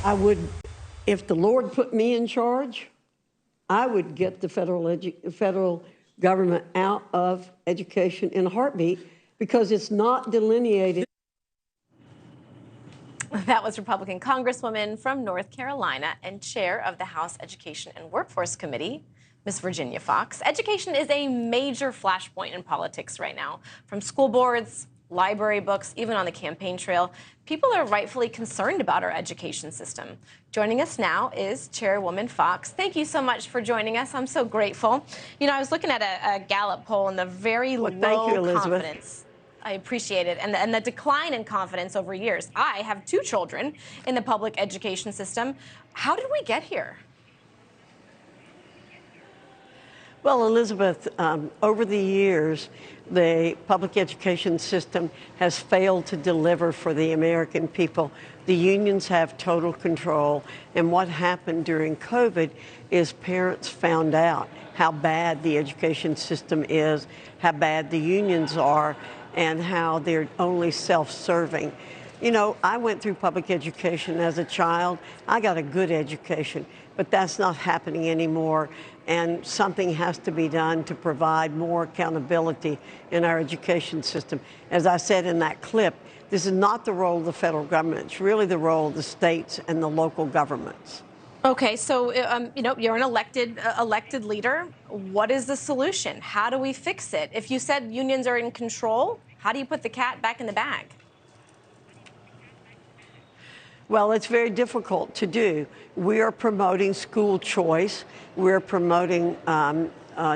I would, if the Lord put me in charge, I would get the federal government out of education in a heartbeat because it's not delineated. That was Republican Congresswoman from North Carolina and chair of the House Education and Workforce Committee, Ms. Virginia Foxx. Education is a major flashpoint in politics right now. From school boards, library books, even on the campaign trail, people are rightfully concerned about our education system. Joining us now is Chairwoman Foxx. Thank you so much for joining us. I'm so grateful. You know, I was looking at a Gallup poll and the very low confidence. I appreciate it. And the decline in confidence over years. I have 2 children in the public education system. How did we get here? Well, Elizabeth, over the years, the public education system has failed to deliver for the American people. The unions have total control. And what happened during COVID is parents found out how bad the education system is, how bad the unions are, and how they're only self-serving. You know, I went through public education as a child. I got a good education, but that's not happening anymore. And something has to be done to provide more accountability in our education system. As I said in that clip, this is not the role of the federal government. It's really the role of the states and the local governments. Okay, so you know, you're an elected leader. What is the solution? How do we fix it? If you said unions are in control, how do you put the cat back in the bag? Well, it's very difficult to do. We are promoting school choice. We're promoting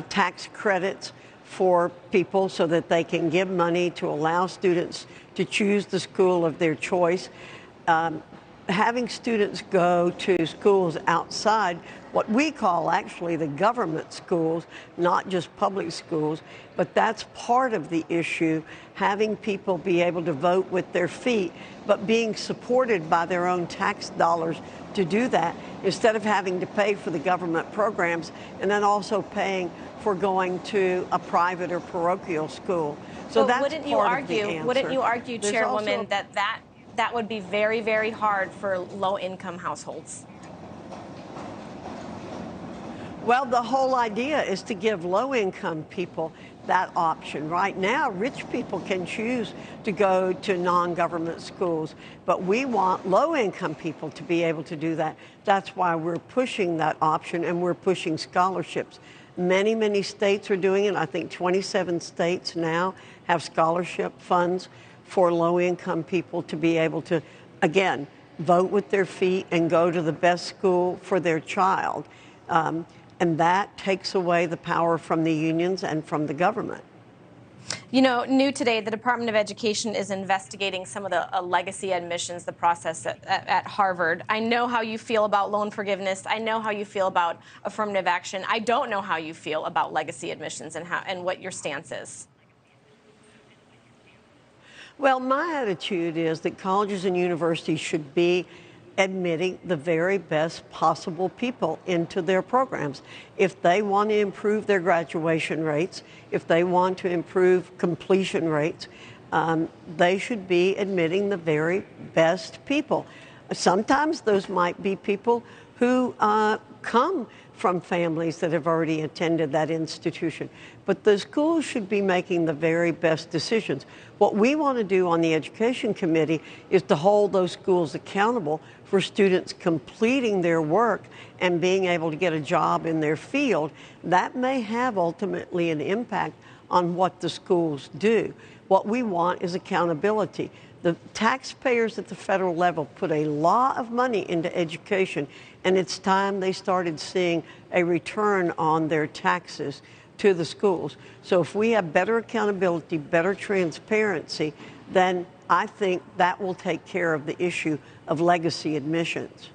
tax credits for people so that they can give money to allow students to choose the school of their choice. Having students go to schools outside what we call actually the government schools, not just public schools, but that's part of the issue, having people be able to vote with their feet, but being supported by their own tax dollars to do that, instead of having to pay for the government programs and then also paying for going to a private or parochial school. So that's wouldn't you argue, Chairwoman, that would be very, very hard for low-income households? Well, the whole idea is to give low-income people that option. Right now, rich people can choose to go to non-government schools, but we want low-income people to be able to do that. That's why we're pushing that option, and we're pushing scholarships. Many, many states are doing it. I think 27 states now have scholarship funds for low-income people to be able to, again, vote with their feet and go to the best school for their child. And that takes away the power from the unions and from the government. You know, new today, the Department of Education is investigating some of the legacy admissions, the process at Harvard. I know how you feel about loan forgiveness. I know how you feel about affirmative action. I don't know how you feel about legacy admissions and what your stance is. Well, my attitude is that colleges and universities should be admitting the very best possible people into their programs. If they want to improve their graduation rates, if they want to improve completion rates, they should be admitting the very best people. Sometimes those might be people who come from families that have already attended that institution. But the schools should be making the very best decisions. What we want to do on the Education Committee is to hold those schools accountable for students completing their work and being able to get a job in their field. That may have ultimately an impact on what the schools do. What we want is accountability. The taxpayers at the federal level put a lot of money into education, and it's time they started seeing a return on their taxes to the schools. So if we have better accountability, better transparency, then I think that will take care of the issue of legacy admissions.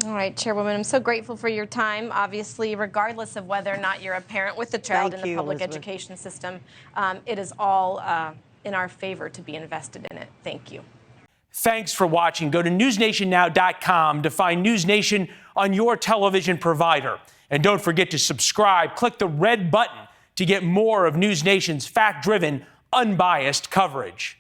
All right, Chairwoman, I'm so grateful for your time. Obviously, regardless of whether or not you're a parent with a child in the public education system, it is all in our favor to be invested in it. Thank you. Thanks for watching. Go to newsnationnow.com to find NewsNation on your television provider. And don't forget to subscribe. Click the red button to get more of NewsNation's fact-driven, unbiased coverage.